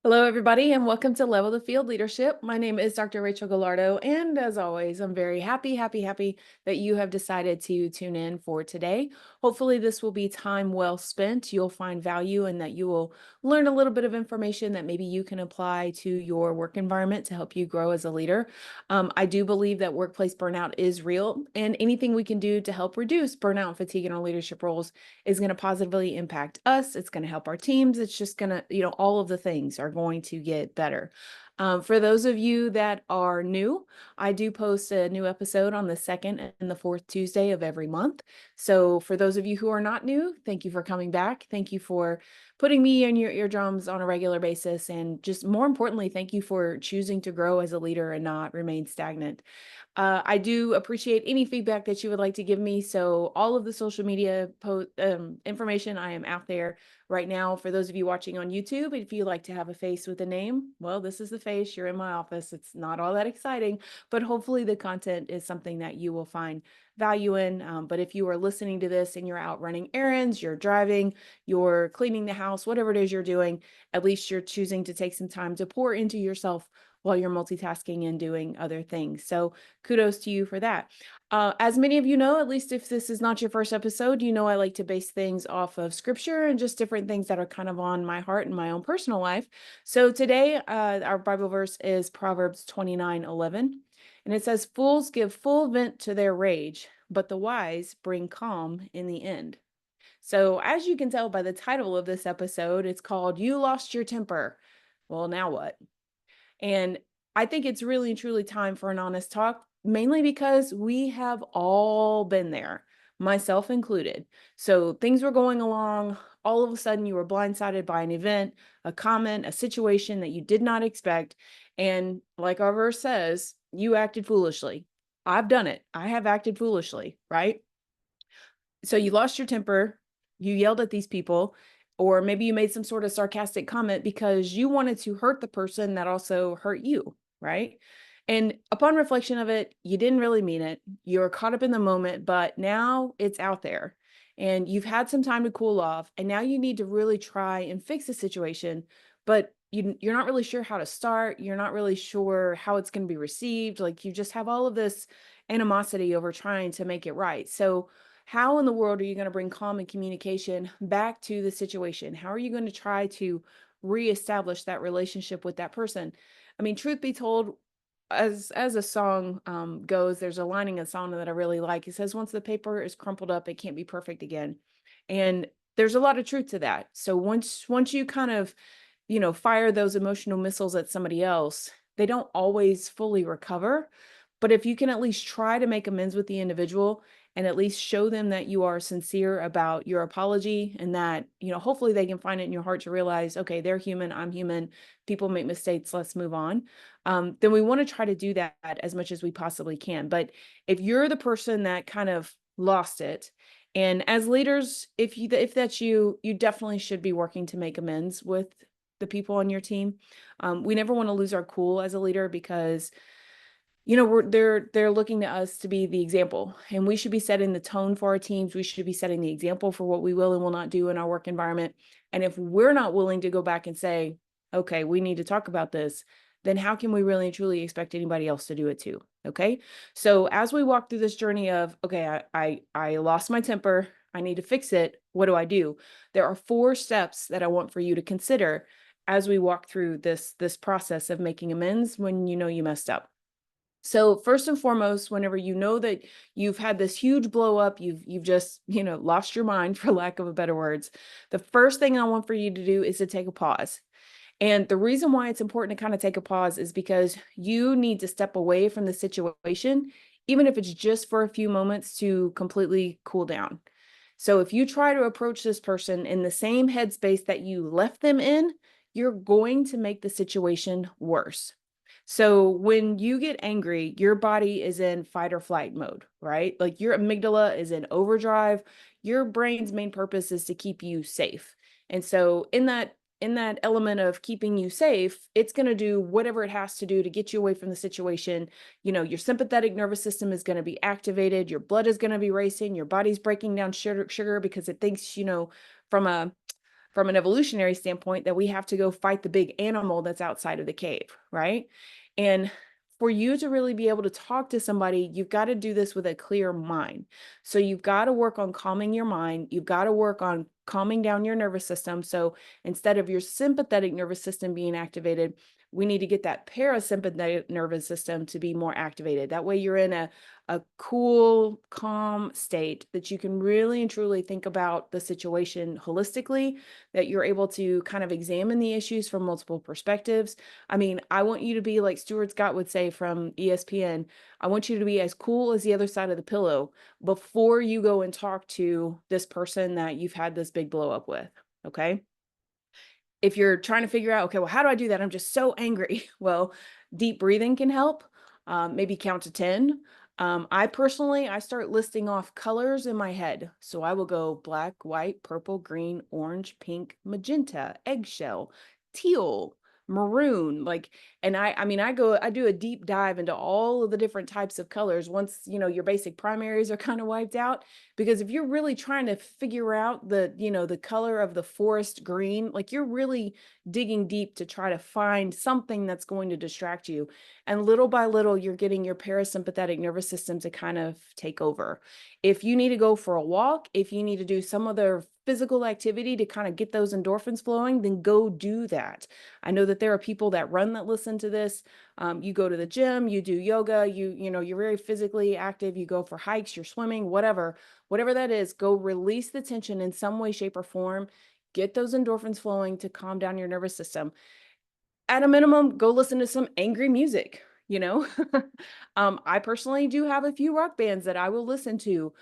Hello, everybody, and welcome to Level the Field Leadership. My name is Dr. Rachel Gallardo, and as always, I'm very happy that you have decided to tune in for today. Hopefully, this will be time well spent. You'll find value and that you will learn a little bit of information that maybe you can apply to your work environment to help you grow as a leader. I do believe that workplace burnout is real, and anything we can do to help reduce burnout and fatigue in our leadership roles is going to positively impact us. It's going to help our teams. It's just going to, all of the things are going to get better. For those of you that are new, I do post a new episode on the second and the fourth Tuesday of every month. So for those of you who are not new, thank you for coming back. Thank you for putting me in your eardrums on a regular basis. And just more importantly, thank you for choosing to grow as a leader and not remain stagnant. I do appreciate any feedback that you would like to give me. So all of the social media information, I am out there right now. For those of you watching on YouTube, if you like to have a face with a name, well, this is the face. You're in my office. It's not all that exciting, but hopefully the content is something that you will find value in. But if you are listening to this and you're out running errands, you're driving, you're cleaning the house, whatever it is you're doing, at least you're choosing to take some time to pour into yourself while you're multitasking and doing other things. So kudos to you for that. As many of you know, at least if this is not your first episode, you know I like to base things off of scripture and just different things that are kind of on my heart and my own personal life. So today, our Bible verse is Proverbs 29:11, and it says, "Fools give full vent to their rage, but the wise bring calm in the end." So as you can tell by the title of this episode, it's called "You Lost Your Temper." Well, now what? And I think it's really and truly time for an honest talk, mainly because we have all been there, myself included. So things were going along. All of a sudden, you were blindsided by an event, a comment, a situation that you did not expect. And like our verse says, you acted foolishly. I've done it. I have acted foolishly, right? So you lost your temper, you yelled at these people, or maybe you made some sort of sarcastic comment because you wanted to hurt the person that also hurt you, right? And upon reflection of it, you didn't really mean it. You were caught up in the moment, but now it's out there and you've had some time to cool off. And now you need to really try and fix the situation, but you're not really sure how to start. You're not really sure how it's going to be received. Like you just have all of this animosity over trying to make it right. So, how in the world are you going to bring calm and communication back to the situation? How are you going to try to reestablish that relationship with that person? I mean, truth be told, as a song goes, there's a line in a song that I really like. It says, "Once the paper is crumpled up, it can't be perfect again," and there's a lot of truth to that. So once you kind of fire those emotional missiles at somebody else, they don't always fully recover. But if you can at least try to make amends with the individual and at least show them that you are sincere about your apology and that, hopefully they can find it in your heart to realize, okay, they're human, I'm human, people make mistakes, let's move on. Then we want to try to do that as much as we possibly can. But if you're the person that kind of lost it, and as leaders, if that's you, you definitely should be working to make amends with the people on your team. We never want to lose our cool as a leader because they're looking to us to be the example, and we should be setting the tone for our teams. We should be setting the example for what we will and will not do in our work environment. And if we're not willing to go back and say, okay, we need to talk about this, then how can we really and truly expect anybody else to do it too? Okay. So as we walk through this journey of, okay, I lost my temper, I need to fix it. What do? There are 4 steps that I want for you to consider as we walk through this process of making amends when you know you messed up. So first and foremost, whenever you know that you've had this huge blow up, you've just, lost your mind for lack of a better words, the first thing I want for you to do is to take a pause. And the reason why it's important to kind of take a pause is because you need to step away from the situation, even if it's just for a few moments to completely cool down. So if you try to approach this person in the same headspace that you left them in, you're going to make the situation worse. So when you get angry, your body is in fight or flight mode, right? Like your amygdala is in overdrive. Your brain's main purpose is to keep you safe. And so in that element of keeping you safe, it's going to do whatever it has to do to get you away from the situation. Your sympathetic nervous system is going to be activated, your blood is going to be racing, your body's breaking down sugar because it thinks, from a from an evolutionary standpoint that we have to go fight the big animal that's outside of the cave, right? And for you to really be able to talk to somebody, you've got to do this with a clear mind. So you've got to work on calming your mind. You've got to work on calming down your nervous system. So instead of your sympathetic nervous system being activated, we need to get that parasympathetic nervous system to be more activated. That way you're in a cool, calm state that you can really and truly think about the situation holistically, that you're able to kind of examine the issues from multiple perspectives. I mean, I want you to be like Stuart Scott would say from ESPN, I want you to be as cool as the other side of the pillow before you go and talk to this person that you've had this big blow up with. Okay. If you're trying to figure out, okay, well, how do I do that? I'm just so angry. Well, deep breathing can help. Maybe count to 10. I personally, I start listing off colors in my head. So I will go black, white, purple, green, orange, pink, magenta, eggshell, teal, maroon. Like, and I mean, I do a deep dive into all of the different types of colors once, your basic primaries are kind of wiped out. Because if you're really trying to figure out the color of the forest green, like you're really digging deep to try to find something that's going to distract you. And little by little, you're getting your parasympathetic nervous system to kind of take over. If you need to go for a walk, if you need to do some other physical activity to kind of get those endorphins flowing, then go do that. I know that there are people that run that listen to this. You go to the gym, you do yoga, you're very physically active, you go for hikes, you're swimming, whatever that is, go release the tension in some way, shape, or form. Get those endorphins flowing to calm down your nervous system. At a minimum, go listen to some angry music, you know? I personally do have a few rock bands that I will listen to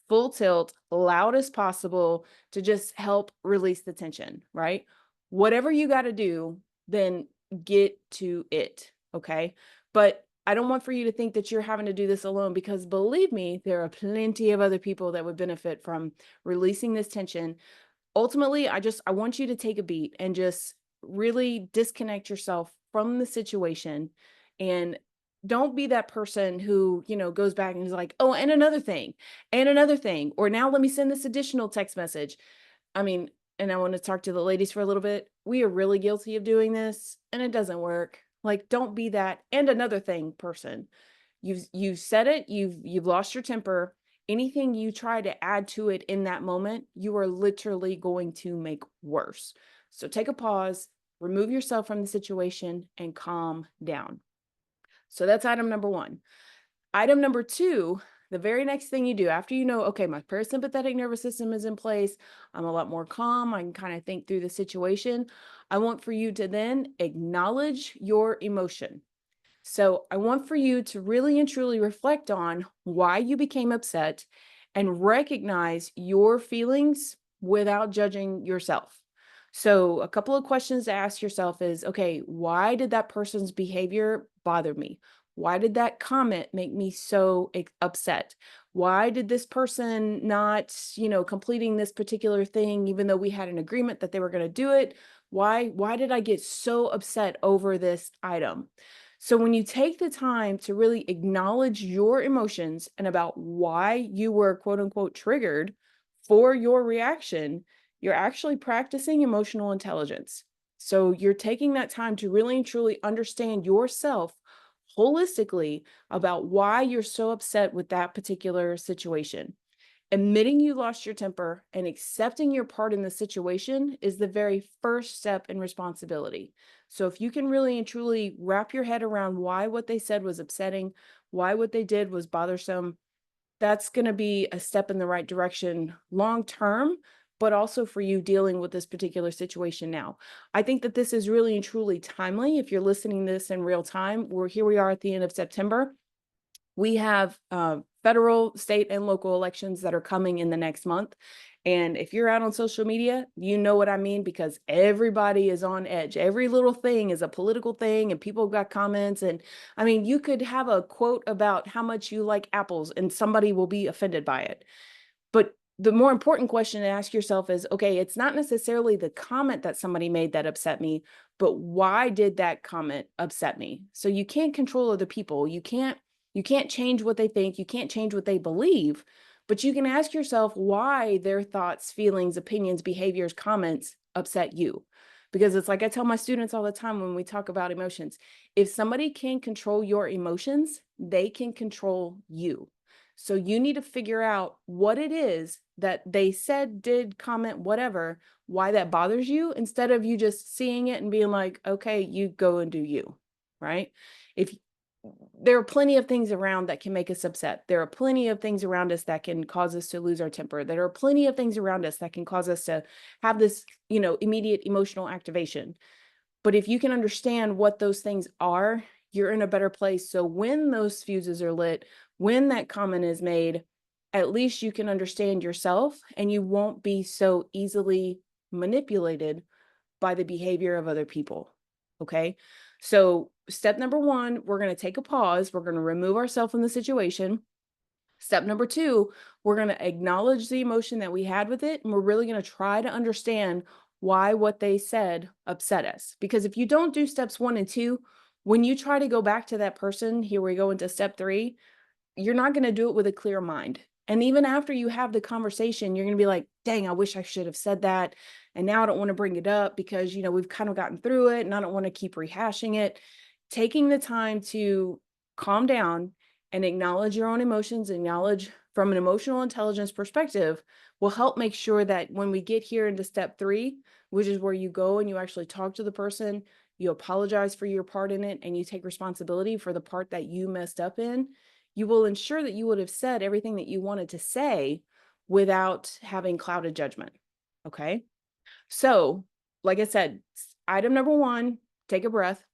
full tilt, loud as possible to just help release the tension, right? Whatever you got to do, then get to it, okay? But I don't want for you to think that you're having to do this alone because believe me, there are plenty of other people that would benefit from releasing this tension. Ultimately, I want you to take a beat and just really disconnect yourself from the situation and don't be that person who, goes back and is like, "Oh, and another thing, or now let me send this additional text message." I mean, and I want to talk to the ladies for a little bit. We are really guilty of doing this and it doesn't work. Like, don't be that and another thing person. You've said it, you've lost your temper. Anything you try to add to it in that moment, you are literally going to make worse. So take a pause, remove yourself from the situation and calm down. So that's item number 1. Item number 2, the very next thing you do after okay, my parasympathetic nervous system is in place, I'm a lot more calm, I can kind of think through the situation. I want for you to then acknowledge your emotion. So I want for you to really and truly reflect on why you became upset and recognize your feelings without judging yourself. So a couple of questions to ask yourself is, okay, why did that person's behavior bother me? Why did that comment make me so upset? Why did this person not, completing this particular thing, even though we had an agreement that they were going to do it? Why did I get so upset over this item? So when you take the time to really acknowledge your emotions and about why you were quote unquote triggered for your reaction, you're actually practicing emotional intelligence. So you're taking that time to really and truly understand yourself holistically about why you're so upset with that particular situation. Admitting you lost your temper and accepting your part in the situation is the very first step in responsibility. So, if you can really and truly wrap your head around why what they said was upsetting, why what they did was bothersome, that's going to be a step in the right direction long term, but also for you dealing with this particular situation now. I think that this is really and truly timely. If you're listening to this in real time, here we are at the end of September. We have federal, state, and local elections that are coming in the next month. And if you're out on social media, you know what I mean, because everybody is on edge. Every little thing is a political thing, and people got comments. And I mean, you could have a quote about how much you like apples, and somebody will be offended by it. But the more important question to ask yourself is, okay, it's not necessarily the comment that somebody made that upset me, but why did that comment upset me? So you can't control other people. You can't change what they think, you can't change what they believe, but you can ask yourself why their thoughts, feelings, opinions, behaviors, comments upset you. Because it's like I tell my students all the time when we talk about emotions, if somebody can control your emotions, they can control you. So you need to figure out what it is that they said, did, comment, whatever, why that bothers you, instead of you just seeing it and being like, okay, you go and do you, right? If there are plenty of things around that can make us upset. There are plenty of things around us that can cause us to lose our temper. There are plenty of things around us that can cause us to have this, immediate emotional activation. But if you can understand what those things are, you're in a better place. So when those fuses are lit, when that comment is made, at least you can understand yourself and you won't be so easily manipulated by the behavior of other people. Okay. So, step number one, we're going to take a pause. We're going to remove ourselves from the situation. Step number two, we're going to acknowledge the emotion that we had with it. And we're really going to try to understand why what they said upset us. Because if you don't do steps one and two, when you try to go back to that person, here we go into step three, you're not going to do it with a clear mind. And even after you have the conversation, you're going to be like, dang, I wish I should have said that. And now I don't want to bring it up because, we've kind of gotten through it and I don't want to keep rehashing it. Taking the time to calm down and acknowledge your own emotions, acknowledge from an emotional intelligence perspective will help make sure that when we get here into step three, which is where you go and you actually talk to the person, you apologize for your part in it, and you take responsibility for the part that you messed up in, you will ensure that you would have said everything that you wanted to say without having clouded judgment. Okay. So, like I said, item number one, take a breath.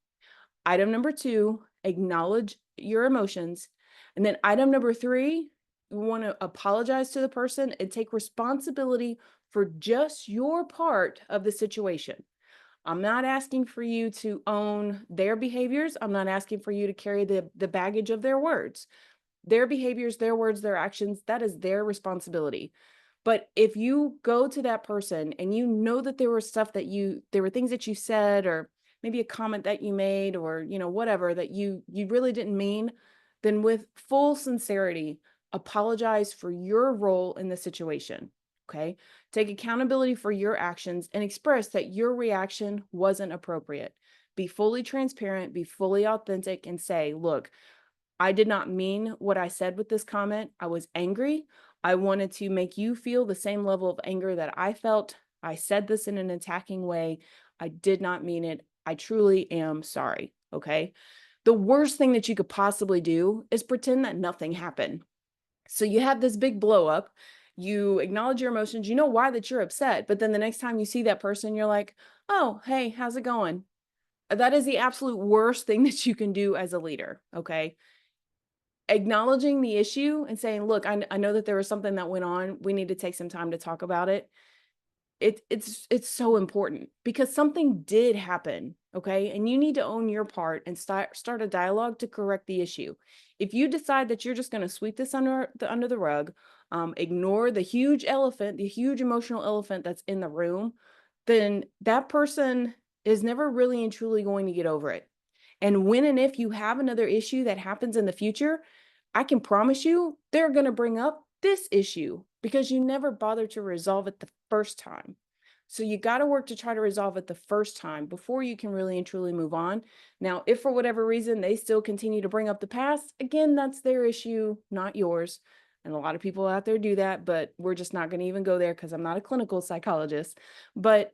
Item number two, acknowledge your emotions. And then item number three, you want to apologize to the person and take responsibility for just your part of the situation. I'm not asking for you to own their behaviors. I'm not asking for you to carry the baggage of their words. Their behaviors, their words, their actions, that is their responsibility. But if you go to that person and you know that there were things that you said, or maybe a comment that you made, or, whatever that you really didn't mean, then with full sincerity, apologize for your role in the situation. Okay. Take accountability for your actions and express that your reaction wasn't appropriate. Be fully transparent, be fully authentic, and say, look, I did not mean what I said with this comment. I was angry. I wanted to make you feel the same level of anger that I felt. I said this in an attacking way. I did not mean it. I truly am sorry. Okay. The worst thing that you could possibly do is pretend that nothing happened. So you have this big blow up. You acknowledge your emotions. You know why that you're upset. But then the next time you see that person, you're like, oh, hey, how's it going? That is the absolute worst thing that you can do as a leader. Okay. Acknowledging the issue and saying, look, I know that there was something that went on. We need to take some time to talk about it. It's so important because something did happen, okay? And you need to own your part and start a dialogue to correct the issue. If you decide that you're just going to sweep this under the rug, ignore the huge elephant, the huge emotional elephant that's in the room, then that person is never really and truly going to get over it. And when and if you have another issue that happens in the future, I can promise you they're going to bring up this issue because you never bothered to resolve it the first time. So you got to work to try to resolve it the first time before you can really and truly move on. Now, if for whatever reason they still continue to bring up the past, again, that's their issue, not yours. And a lot of people out there do that, but we're just not going to even go there because I'm not a clinical psychologist. But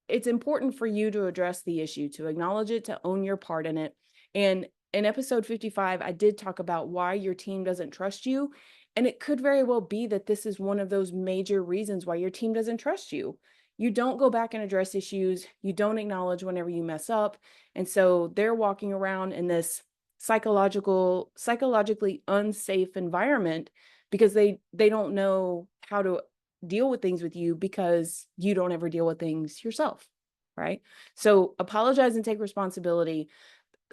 it's important for you to address the issue, to acknowledge it, to own your part in it. And in episode 55, I did talk about why your team doesn't trust you. And it could very well be that this is one of those major reasons why your team doesn't trust you. You don't go back and address issues. You don't acknowledge whenever you mess up. And so they're walking around in this psychologically unsafe environment because they don't know how to deal with things with you because you don't ever deal with things yourself, right? So apologize and take responsibility.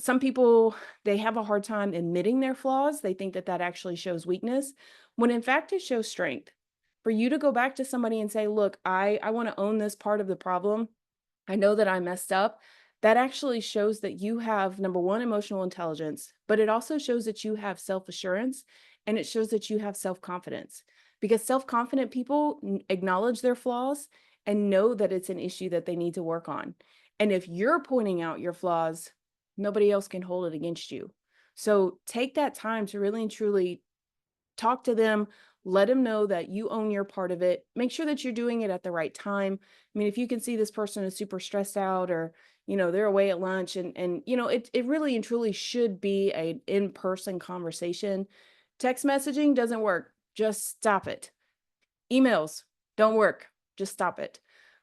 Some people, they have a hard time admitting their flaws. They think that that actually shows weakness, when in fact it shows strength. For you to go back to somebody and say, look, I want to own this part of the problem. I know that I messed up. That actually shows that you have, number one, emotional intelligence, but it also shows that you have self-assurance, and it shows that you have self-confidence, because self-confident people acknowledge their flaws and know that it's an issue that they need to work on. And if you're pointing out your flaws, nobody else can hold it against you. So take that time to really and truly talk to them, let them know that you own your part of it. Make sure that you're doing it at the right time. I mean, if you can see this person is super stressed out, or they're away at lunch, and it really and truly should be a in-person conversation. Text messaging doesn't work. Just stop it. Emails don't work. Just stop it.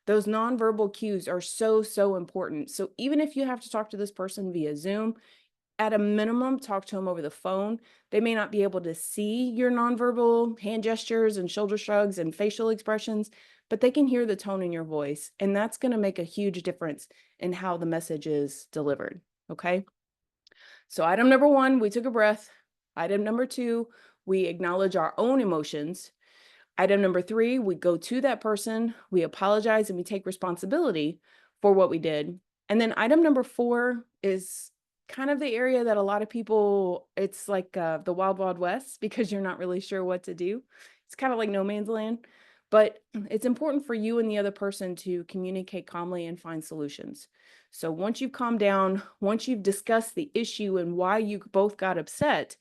Those nonverbal cues are so, so important. So even if you have to talk to this person via Zoom, at a minimum, talk to them over the phone. They may not be able to see your nonverbal hand gestures and shoulder shrugs and facial expressions, but they can hear the tone in your voice. And that's going to make a huge difference in how the message is delivered. Okay. So, item number one, we took a breath. Item number two, we acknowledge our own emotions. Item number three, we go to that person, we apologize, and we take responsibility for what we did. And then item number four is kind of the area that a lot of people, it's like the wild, wild west because you're not really sure what to do. It's kind of like no man's land. But it's important for you and the other person to communicate calmly and find solutions. So once you've calmed down, once you've discussed the issue and why you both got upset,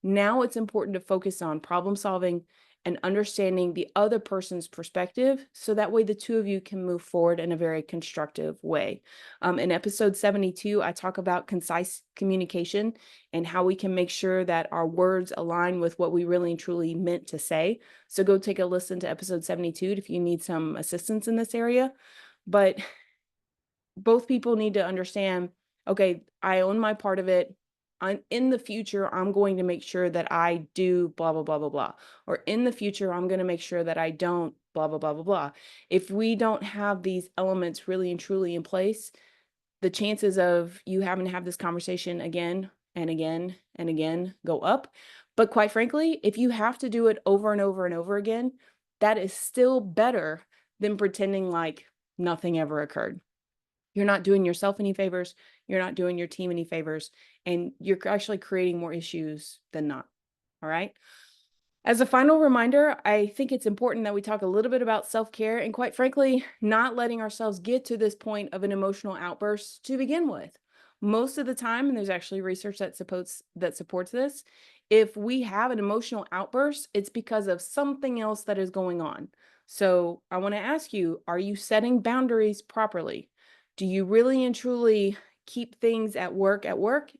now it's important to focus on problem solving and understanding the other person's perspective, so that way the two of you can move forward in a very constructive way. In episode 72, I talk about concise communication and how we can make sure that our words align with what we really and truly meant to say. So go take a listen to episode 72 if you need some assistance in this area. But both people need to understand, okay, I own my part of it. In the future, I'm going to make sure that I do blah, blah, blah, blah, blah. Or in the future, I'm going to make sure that I don't blah, blah, blah, blah, blah. If we don't have these elements really and truly in place, the chances of you having to have this conversation again and again and again go up. But quite frankly, if you have to do it over and over and over again, that is still better than pretending like nothing ever occurred. You're not doing yourself any favors, you're not doing your team any favors, and you're actually creating more issues than not. All right. As a final reminder, I think it's important that we talk a little bit about self-care and, quite frankly, not letting ourselves get to this point of an emotional outburst to begin with. Most of the time, and there's actually research that supports this, if we have an emotional outburst, it's because of something else that is going on. So I want to ask you, are you setting boundaries properly? Do you really and truly keep things at work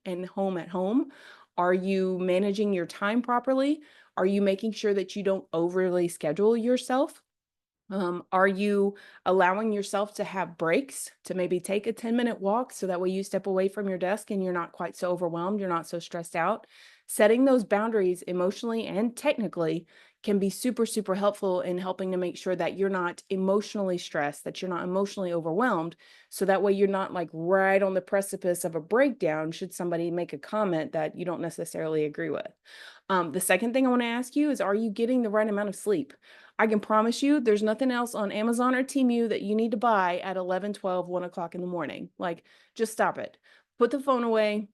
and home at home? Are you managing your time properly? Are you making sure that you don't overly schedule yourself? Are you allowing yourself to have breaks, to maybe take a 10-minute walk so that way you step away from your desk and you're not quite so overwhelmed, you're not so stressed out? Setting those boundaries emotionally and technically can be super, super helpful in helping to make sure that you're not emotionally stressed, that you're not emotionally overwhelmed. So that way you're not like right on the precipice of a breakdown should somebody make a comment that you don't necessarily agree with. The second thing I want to ask you is, are you getting the right amount of sleep? I can promise you there's nothing else on Amazon or Temu that you need to buy at 11, 12, 1 o'clock in the morning. Like, just stop it. Put the phone away,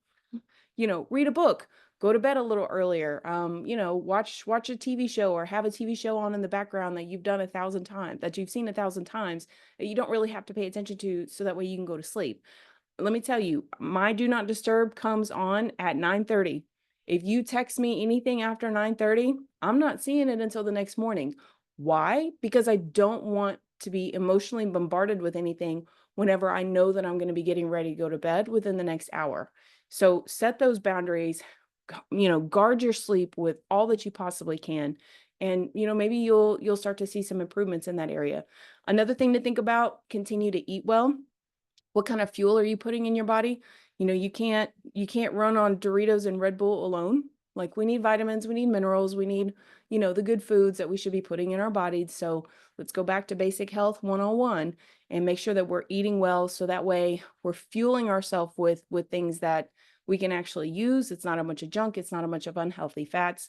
read a book, go to bed a little earlier, watch a TV show or have a TV show on in the background that you've done 1,000 times, that you've seen 1,000 times, that you don't really have to pay attention to so that way you can go to sleep. Let me tell you, my do not disturb comes on at 9:30. If you text me anything after 9:30, I'm not seeing it until the next morning. Why? Because I don't want to be emotionally bombarded with anything whenever I know that I'm going to be getting ready to go to bed within the next hour. So set those boundaries, guard your sleep with all that you possibly can. And maybe you'll start to see some improvements in that area. Another thing to think about, continue to eat well. What kind of fuel are you putting in your body? You can't run on Doritos and Red Bull alone. Like, we need vitamins, we need minerals, we need, the good foods that we should be putting in our bodies. So let's go back to basic health 101 and make sure that we're eating well so that way we're fueling ourselves with things that we can actually use. It's not a bunch of junk, it's not a bunch of unhealthy fats.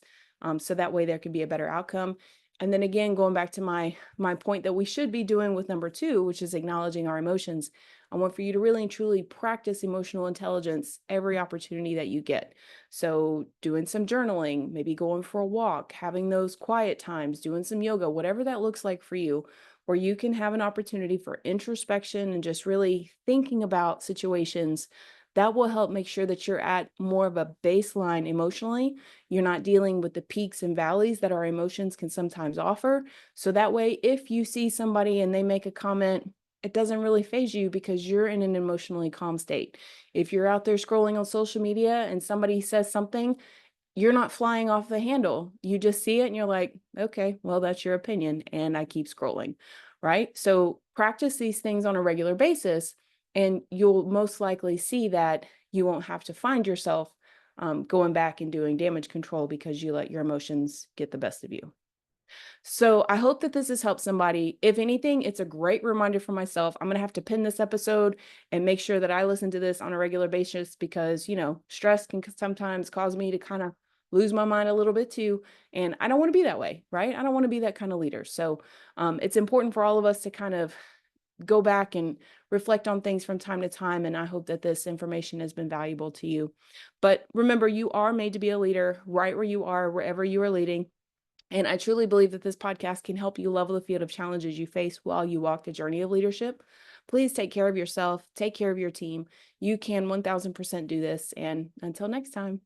So that way there can be a better outcome. And then again, going back to my point that we should be doing with number two, which is acknowledging our emotions. I want for you to really and truly practice emotional intelligence every opportunity that you get. So doing some journaling, maybe going for a walk, having those quiet times, doing some yoga, whatever that looks like for you. where you can have an opportunity for introspection and just really thinking about situations. That will help make sure that you're at more of a baseline emotionally. You're not dealing with the peaks and valleys that our emotions can sometimes offer. So that way, if you see somebody and they make a comment, it doesn't really phase you because you're in an emotionally calm state. If you're out there scrolling on social media and somebody says something, you're not flying off the handle. You just see it and you're like, okay, well, that's your opinion. And I keep scrolling, right? So practice these things on a regular basis, and you'll most likely see that you won't have to find yourself going back and doing damage control because you let your emotions get the best of you. So I hope that this has helped somebody. If anything, it's a great reminder for myself. I'm going to have to pin this episode and make sure that I listen to this on a regular basis because, stress can sometimes cause me to kind of lose my mind a little bit too. And I don't want to be that way, right? I don't want to be that kind of leader. So it's important for all of us to kind of go back and reflect on things from time to time. And I hope that this information has been valuable to you. But remember, you are made to be a leader right where you are, wherever you are leading. And I truly believe that this podcast can help you level the field of challenges you face while you walk the journey of leadership. Please take care of yourself, take care of your team. You can 1000% do this. And until next time.